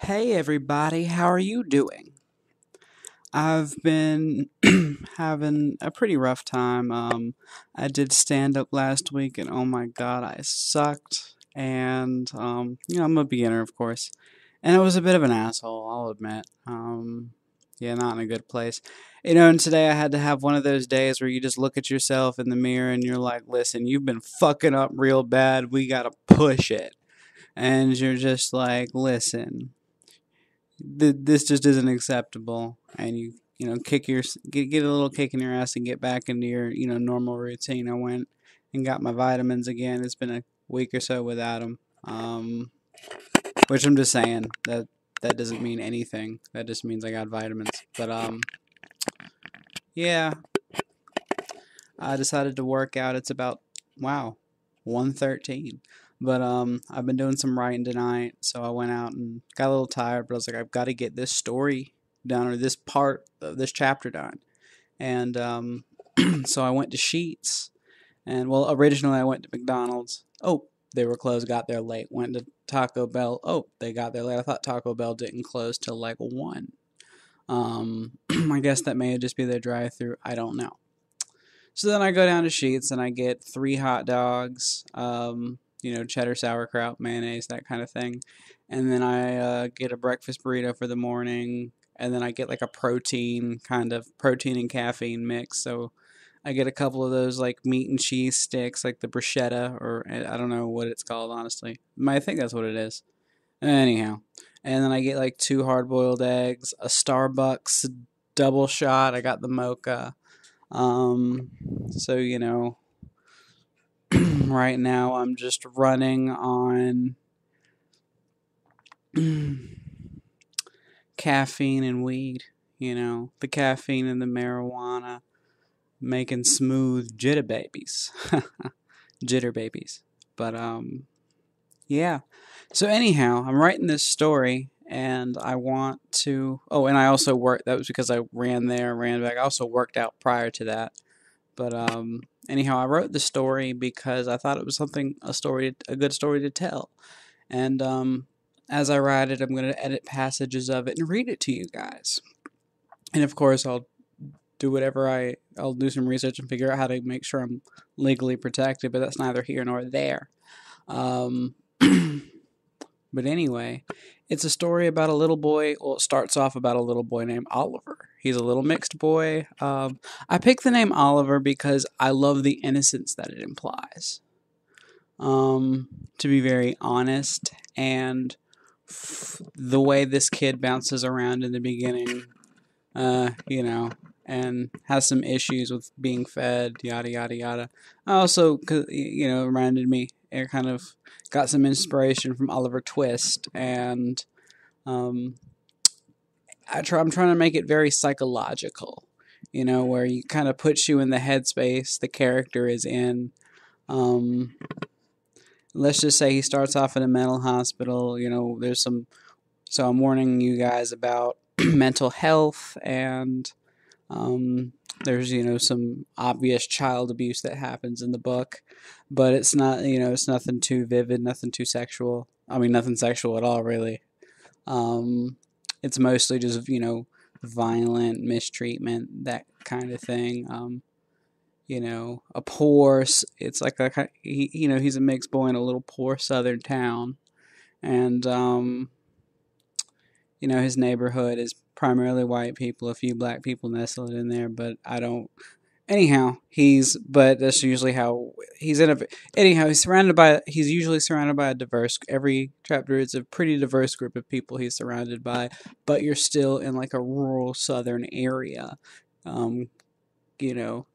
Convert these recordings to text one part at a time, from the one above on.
Hey everybody, how are you doing? I've been having a pretty rough time. I did stand up last week and oh my god, I sucked. And I'm a beginner, of course. And I was a bit of an asshole, I'll admit. Yeah, not in a good place. And today I had to have one of those days where you just look at yourself in the mirror and you're like, listen, you've been fucking up real bad. We gotta push it. And you're just like, listen, this just isn't acceptable, and get a little kick in your ass and get back into your normal routine. I went and got my vitamins again. It's been a week or so without them, which I'm just saying that doesn't mean anything. That just means I got vitamins. But yeah, I decided to work out. It's about, wow, 1:13. But I've been doing some writing tonight, so I went out and got a little tired. But I was like, I've got to get this story done, or this part of this chapter done. And so I went to Sheets, and well, originally I went to McDonald's. Oh, they were closed. Got there late. Went to Taco Bell. Oh, they got there late. I thought Taco Bell didn't close till like 1. I guess that may just be their drive-through. I don't know. So then I go down to Sheets and I get 3 hot dogs, cheddar, sauerkraut, mayonnaise, that kind of thing. And then I get a breakfast burrito for the morning. And then I get like a protein and caffeine mix. So I get a couple of those like meat and cheese sticks, like the bruschetta, or I don't know what it's called, honestly. I think that's what it is. Anyhow. And then I get like 2 hard boiled eggs, a Starbucks double shot. I got the mocha. So, right now I'm just running on caffeine and weed, the caffeine and the marijuana making smooth jitter babies. Jitter babies. But, yeah. So, anyhow, I'm writing this story and I want to. Oh, and I also worked. That was because I ran there, ran back. I also worked out prior to that. But anyhow, I wrote the story because I thought it was a good story to tell. And as I write it, I'm going to edit passages of it and read it to you guys. And of course, I'll do some research and figure out how to make sure I'm legally protected. But that's neither here nor there. But anyway, it's a story about a little boy. Well, it starts off about a little boy named Oliver. He's a little mixed boy. I picked the name Oliver because I love the innocence that it implies. To be very honest, and the way this kid bounces around in the beginning, and has some issues with being fed, yada yada yada. Also, reminded me. It kind of got some inspiration from Oliver Twist, and I'm trying to make it very psychological, where you kind of puts you in the headspace the character is in. Let's just say he starts off in a mental hospital. So I'm warning you guys about mental health, and there's some obvious child abuse that happens in the book, but it's not it's nothing too vivid, nothing too sexual. I mean, nothing sexual at all, really. It's mostly just violent mistreatment, that kind of thing. It's like he's a mixed boy in a little poor southern town, and his neighborhood is primarily white people, a few black people nestled in there, but I don't. Anyhow, but that's usually how he's in a. Anyhow, he's usually surrounded by every chapter is a pretty diverse group of people he's surrounded by, but you're still in like a rural southern area, kind of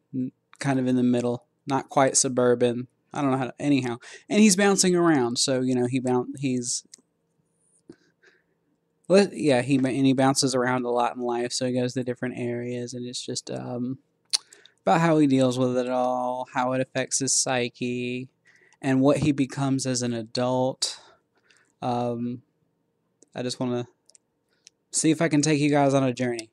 in the middle, not quite suburban. I don't know how to, anyhow. And he's bouncing around, so, he bounces around a lot in life, so he goes to different areas, and it's just about how he deals with it all, how it affects his psyche, and what he becomes as an adult. I just want to see if I can take you guys on a journey.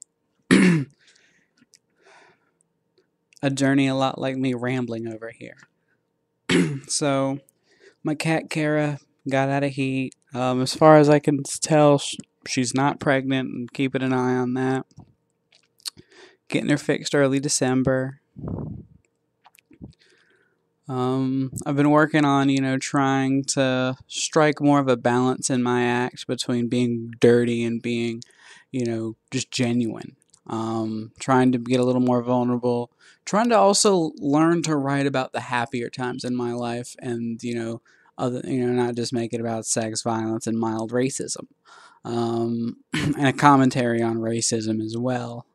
A journey a lot like me rambling over here. So, my cat Kara got out of heat. As far as I can tell, she's not pregnant and keeping an eye on that. Getting her fixed early December. I've been working on, trying to strike more of a balance in my act between being dirty and being, just genuine. Trying to get a little more vulnerable. Trying to also learn to write about the happier times in my life and, not just make it about sex, violence, and mild racism. And a commentary on racism as well.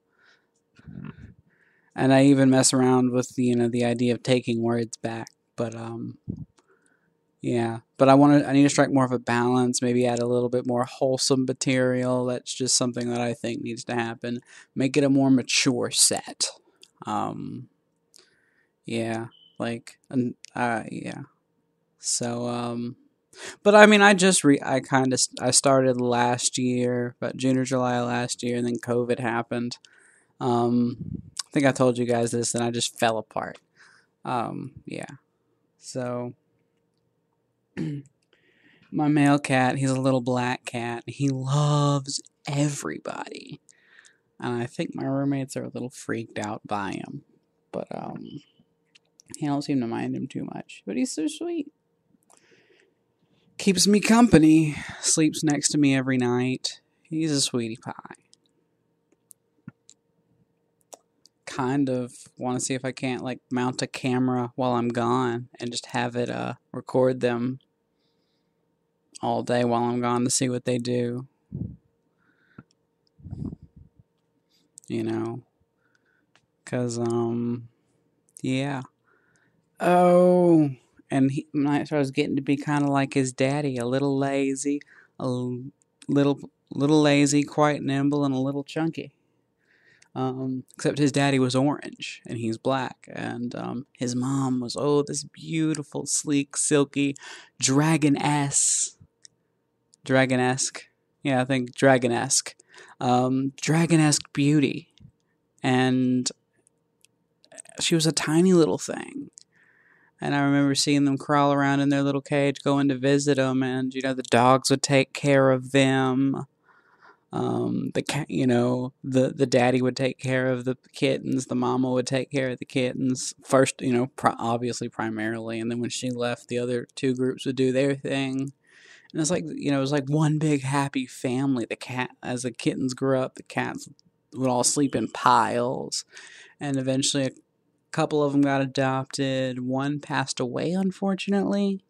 And I even mess around with the idea of taking words back. But yeah. But I need to strike more of a balance. Maybe add a little bit more wholesome material. That's just something that I think needs to happen. Make it a more mature set. Yeah. Yeah. So but I mean, I started last year, about June or July last year, and then COVID happened. I think I told you guys this, and I just fell apart. Yeah. So, my male cat, he's a little black cat. He loves everybody. And I think my roommates are a little freaked out by him. But, he don't seem to mind him too much. But he's so sweet. Keeps me company. Sleeps next to me every night. He's a sweetie pie. Kind of want to see if I can't mount a camera while I'm gone and just have it record them all day while I'm gone to see what they do. Cause yeah. Oh, and I was getting to be kind of like his daddy, a little lazy, little lazy, quite nimble, and a little chunky. Except his daddy was orange and he's black, and his mom was this beautiful, sleek, silky, dragonesque. Yeah, I think dragonesque. Dragonesque beauty, and she was a tiny little thing. And I remember seeing them crawl around in their little cage, going to visit them, and the dogs would take care of them. The cat, the daddy would take care of the kittens. The mama would take care of the kittens first, obviously primarily, and then when she left, the other two groups would do their thing. And it's it was like one big happy family. As the kittens grew up, the cats would all sleep in piles, and eventually a couple of them got adopted. One passed away, unfortunately.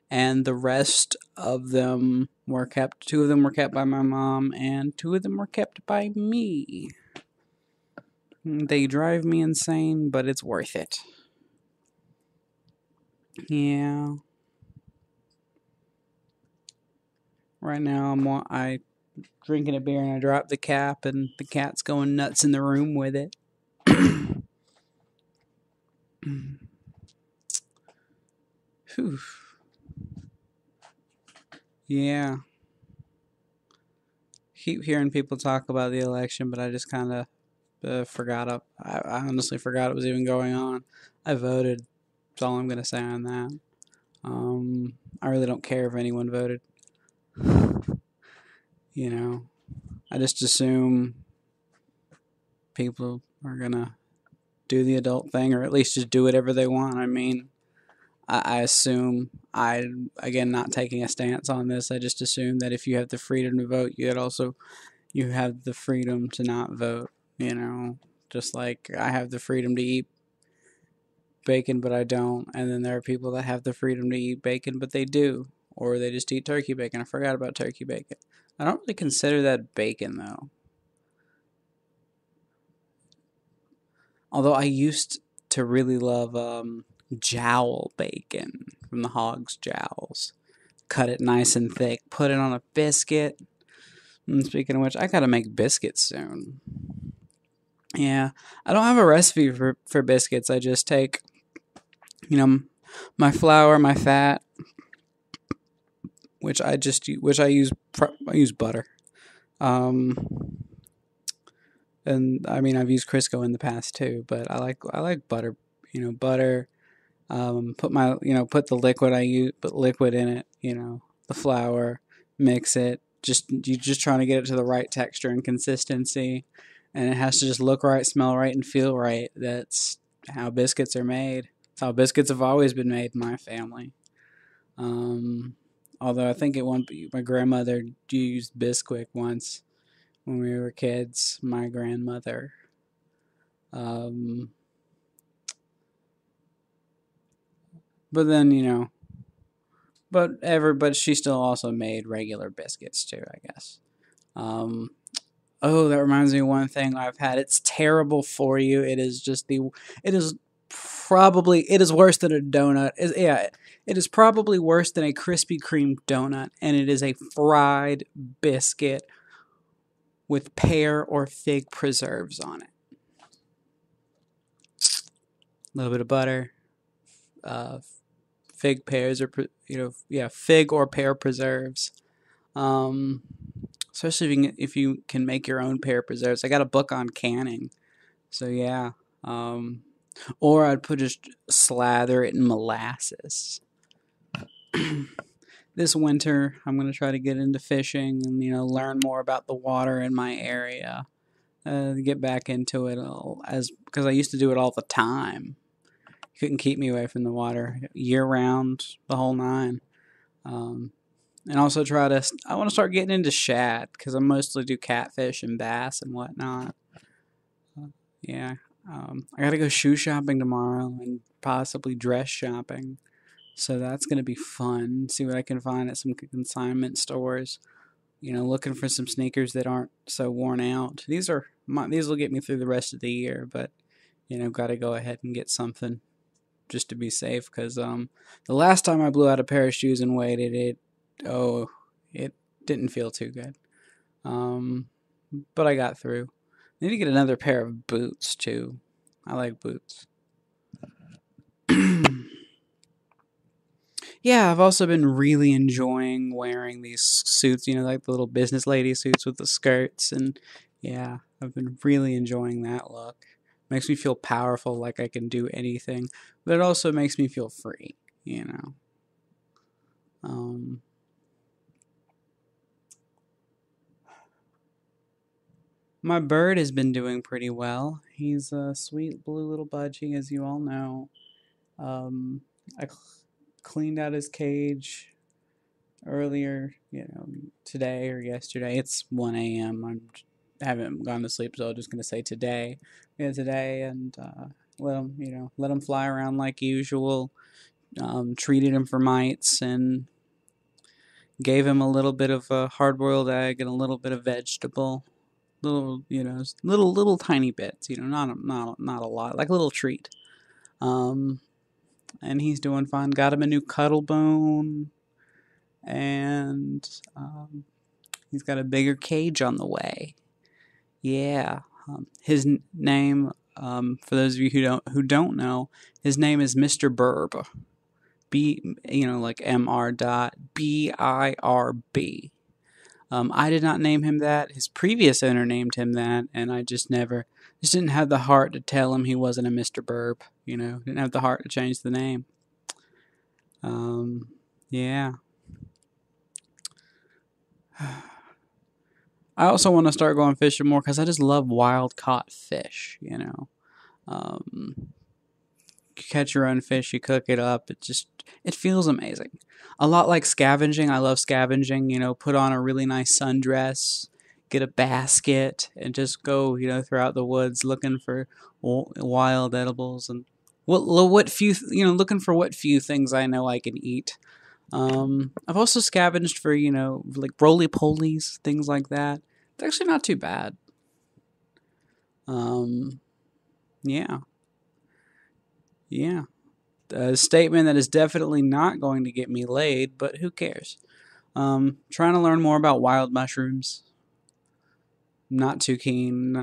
And the rest of them were kept. 2 of them were kept by my mom, and 2 of them were kept by me. They drive me insane, but it's worth it. Yeah. Right now, I drinking a beer, and I drop the cap, and the cat's going nuts in the room with it. Whew. Yeah. Keep hearing people talk about the election, but I just kind of forgot. I honestly forgot it was even going on. I voted. That's all I'm going to say on that. I really don't care if anyone voted. I just assume people are going to do the adult thing, or at least just do whatever they want. I mean, I assume, again, not taking a stance on this, I just assume that if you have the freedom to vote, you have the freedom to not vote, just like I have the freedom to eat bacon, but I don't, and then there are people that have the freedom to eat bacon, but they do, or they just eat turkey bacon. I forgot about turkey bacon. I don't really consider that bacon, though. Although I used to really love jowl bacon from the Hog's Jowls. Cut it nice and thick, put it on a biscuit. And speaking of which, I gotta make biscuits soon. Yeah, I don't have a recipe for biscuits. I just take, my flour, my fat, which I use butter. And I mean, I've used Crisco in the past too, but I like butter. Butter. Put the liquid I use, put liquid in it. The flour, mix it, you're just trying to get it to the right texture and consistency, and it has to just look right, smell right, and feel right. That's how biscuits are made. That's how biscuits have always been made in my family. Um, Although I think my grandmother used Bisquick once when we were kids. My grandmother. Um, but then but she still also made regular biscuits too, I guess. Um, oh, that reminds me of one thing I've had. It's terrible for you. It is it is worse than a donut. It is probably worse than a Krispy Kreme donut, and it is a fried biscuit with pear or fig preserves on it. A little bit of butter, uh, fig pears or fig or pear preserves. Um, Especially if you can make your own pear preserves. I got a book on canning, so yeah. Or I'd just slather it in molasses. This winter, I'm gonna try to get into fishing and learn more about the water in my area. Get back into it because I used to do it all the time. You couldn't keep me away from the water year round, the whole nine. And also I want to start getting into shad because I mostly do catfish and bass and whatnot. Yeah. I got to go shoe shopping tomorrow and possibly dress shopping. So that's going to be fun. See what I can find at some consignment stores. Looking for some sneakers that aren't so worn out. These will get me through the rest of the year, but got to go ahead and get something just to be safe because the last time I blew out a pair of shoes and waited, it didn't feel too good. But I got through. I need to get another pair of boots too. I like boots. Yeah, I've also been really enjoying wearing these suits, like the little business lady suits with the skirts. And yeah, I've been really enjoying that look. Makes me feel powerful, like I can do anything. But it also makes me feel free, My bird has been doing pretty well. He's a sweet blue little budgie, as you all know. I cleaned out his cage earlier, today or yesterday. It's 1 a.m. I haven't gone to sleep, so I'm just gonna say today. Yeah, today, and let him fly around like usual. Treated him for mites and gave him a little bit of a hard-boiled egg and a little bit of vegetable. Little tiny bits, not a lot, like a little treat. And he's doing fine. Got him a new cuddle bone, and he's got a bigger cage on the way. Yeah, his name, for those of you who don't know, his name is Mr. Birb. Like MR.BIRB. I did not name him that. His previous owner named him that, and I just didn't have the heart to tell him he wasn't a Mr. Burb. Didn't have the heart to change the name. Yeah. I also want to start going fishing more because I just love wild caught fish. You catch your own fish, you cook it up. It feels amazing. A lot like scavenging. I love scavenging. Put on a really nice sundress, get a basket, and just go throughout the woods looking for wild edibles and looking for what few things I know I can eat. I've also scavenged for like roly-polies, things like that. It's actually not too bad. Yeah. Yeah. A statement that is definitely not going to get me laid, but who cares? Trying to learn more about wild mushrooms. Not too keen,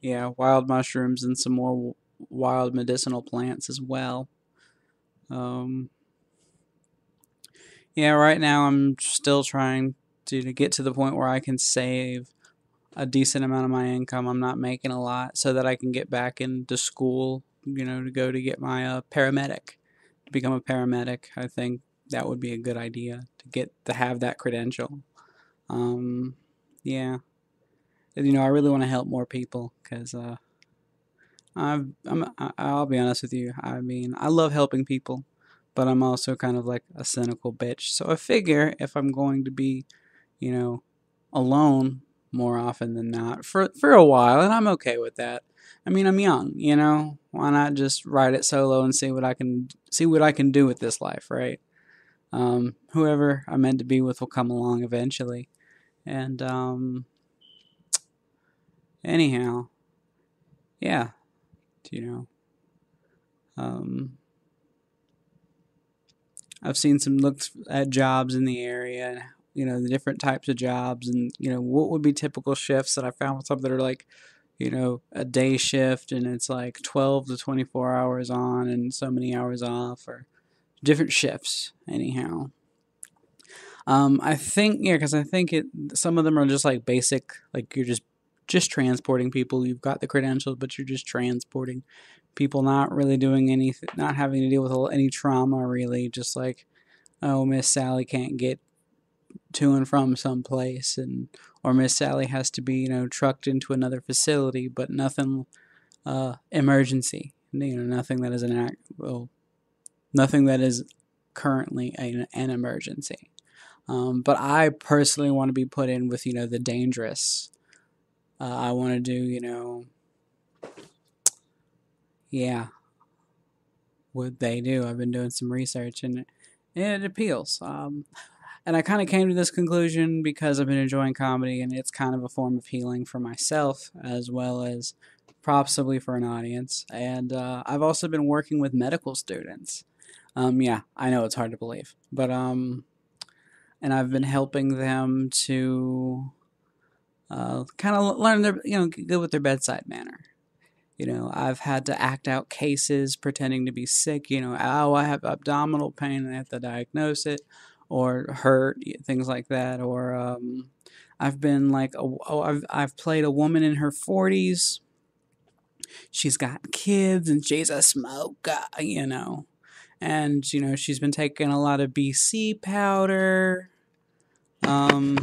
yeah, wild mushrooms and some more wild medicinal plants as well. Yeah, right now I'm still trying to get to the point where I can save a decent amount of my income. I'm not making a lot so that I can get back into school, to go to get my paramedic, to become a paramedic. I think that would be a good idea to have that credential. Yeah, I really want to help more people because I'll be honest with you. I mean, I love helping people, but I'm also kind of like a cynical bitch. So I figure if I'm going to be, you know, alone more often than not for a while, and I'm okay with that. I mean, I'm young, Why not just ride it solo and see what I can do with this life, right? Whoever I'm meant to be with will come along eventually. And anyhow, yeah, you know, um, I've seen some looks at jobs in the area, and the different types of jobs, and what would be typical shifts. That I found some that are like, a day shift, and it's like 12 to 24 hours on and so many hours off, or different shifts. Anyhow, I think, yeah, because I think some of them are just like basic, like you're just transporting people. You've got the credentials, but you're just transporting people, not really doing anything, not having to deal with any trauma, really. Just like, oh, Miss Sally can't get to and from some place, or Miss Sally has to be, trucked into another facility, but nothing emergency. Nothing that is nothing that is currently an emergency. But I personally want to be put in with, the dangerous. I want to do, yeah, what they do. I've been doing some research, and it appeals. And I kind of came to this conclusion because I've been enjoying comedy, and it's kind of a form of healing for myself as well as possibly for an audience. And I've also been working with medical students. Yeah, I know it's hard to believe, but and I've been helping them to kind of learn their, good with their bedside manner. I've had to act out cases pretending to be sick. Oh, I have abdominal pain and I have to diagnose it, or hurt, things like that. Or I've been like, I've played a woman in her 40s. She's got kids and she's a smoker. And she's been taking a lot of BC powder. And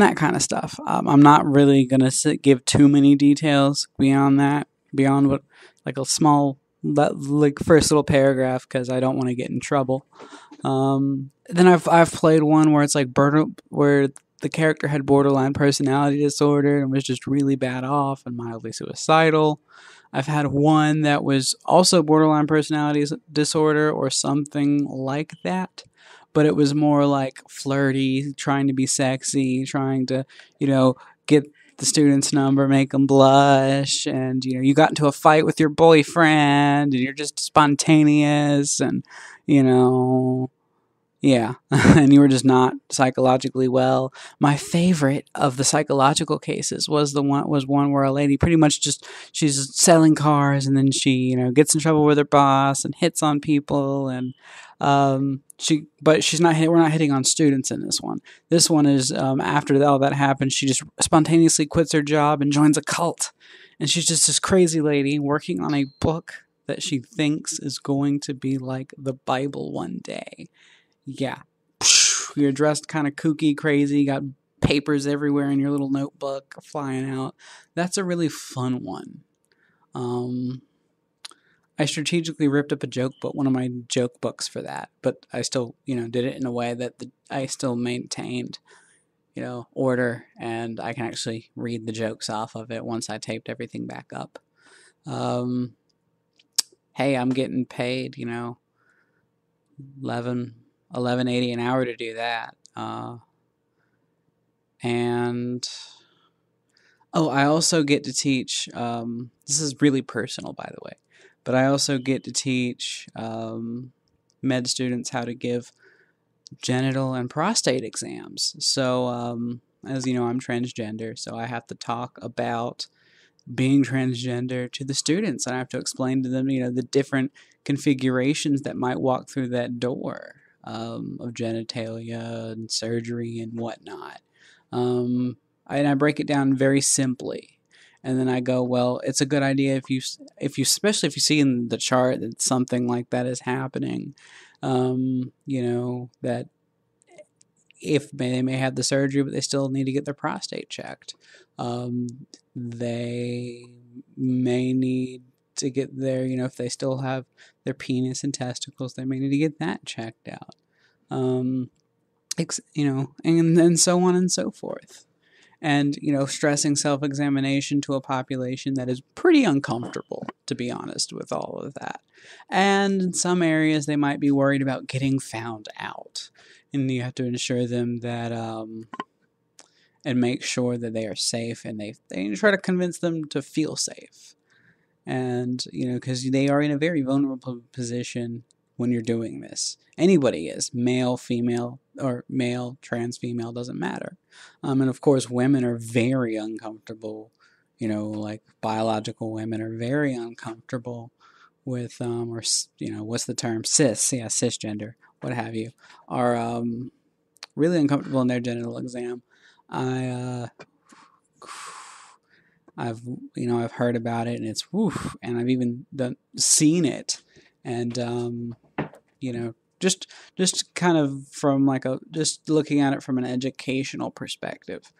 that kind of stuff. I'm not really gonna give too many details beyond that, beyond what, like a small, like first little paragraph, because I don't want to get in trouble. Then I've played one where it's like where the character had borderline personality disorder and was just really bad off and mildly suicidal. I've had one that was also borderline personality disorder or something like that, but it was more like flirty, trying to be sexy, trying to, get the student's number, make them blush, and you got into a fight with your boyfriend, and you're just spontaneous, and you know yeah, and you were just not psychologically well. My favorite of the psychological cases was one where a lady pretty much just, she's selling cars, and then she gets in trouble with her boss and hits on people, and but she's not we're not hitting on students in this one. This one is, after all that happens, she just spontaneously quits her job and joins a cult, and she's just this crazy lady working on a book that she thinks is going to be like the Bible one day. Yeah. You're dressed kind of kooky, crazy, got papers everywhere in your little notebook flying out. That's a really fun one. I strategically ripped up a joke book, one of my joke books for that, but I still, did it in a way that I still maintained, order, and I can actually read the jokes off of it once I taped everything back up. Hey, I'm getting paid, $11.80 an hour to do that. And I also get to teach. This is really personal, by the way, but I also get to teach med students how to give genital and prostate exams. So, as you know, I'm transgender, so I have to talk about being transgender to the students, and I have to explain to them, the different configurations that might walk through that door of genitalia and surgery and whatnot. And I break it down very simply, and then I go, well, it's a good idea if you, especially if you see in the chart that something like that is happening, that if they may have the surgery, but they still need to get their prostate checked. They may need to get their, if they still have their penis and testicles, they may need to get that checked out. And then so on and so forth. And, stressing self-examination to a population that is pretty uncomfortable, to be honest, with all of that. And in some areas, they might be worried about getting found out. And you have to ensure them that, and make sure that they are safe, and they try to convince them to feel safe. And, because they are in a very vulnerable position when you're doing this. Anybody is. Male, female, or male, trans, female, doesn't matter. And of course, women are very uncomfortable. Like biological women are very uncomfortable with, what's the term? Cisgender, what have you, are really uncomfortable in their genital exam. I've heard about it, and it's woof, and I've even seen it, and just kind of from just looking at it from an educational perspective.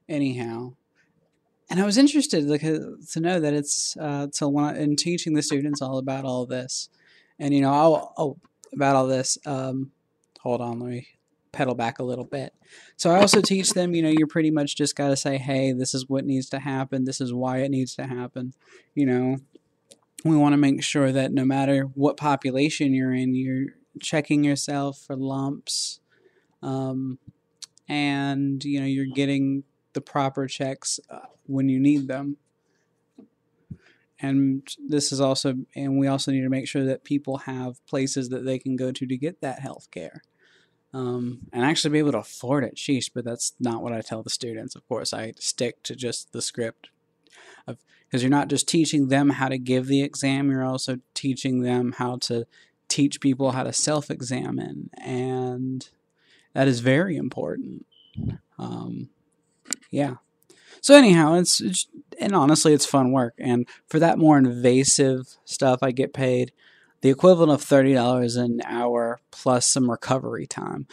Anyhow, and I was interested to know that it's in teaching the students all about all this, and about all this. Hold on, let me pedal back a little bit. So I also teach them, you pretty much just got to say, hey, this is what needs to happen. This is why it needs to happen. We want to make sure that no matter what population you're in, you're checking yourself for lumps, and, you're getting the proper checks when you need them. And we also need to make sure that people have places that they can go to get that health care. And actually be able to afford it. Sheesh, but that's not what I tell the students. Of course, I stick to just the script. Because you're not just teaching them how to give the exam, you're also teaching them how to teach people how to self-examine. And that is very important. Yeah. So anyhow, and honestly, it's fun work. And for that more invasive stuff, I get paid the equivalent of $30 an hour plus some recovery time.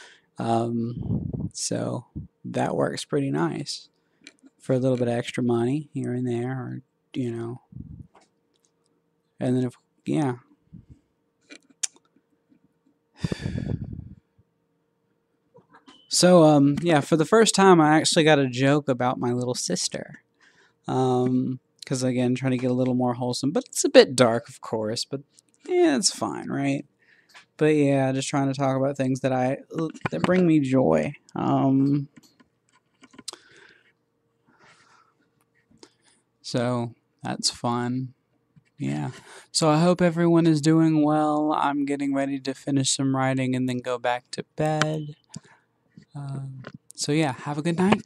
So that works pretty nice for a little bit of extra money here and there, or, and then yeah. So, for the first time, I actually got a joke about my little sister. Because, again, trying to get a little more wholesome. But it's a bit dark, of course. But, yeah, it's fine, right? But, yeah, just trying to talk about things that bring me joy. So, that's fun. Yeah. So, I hope everyone is doing well. I'm getting ready to finish some writing and then go back to bed. So, yeah, have a good night.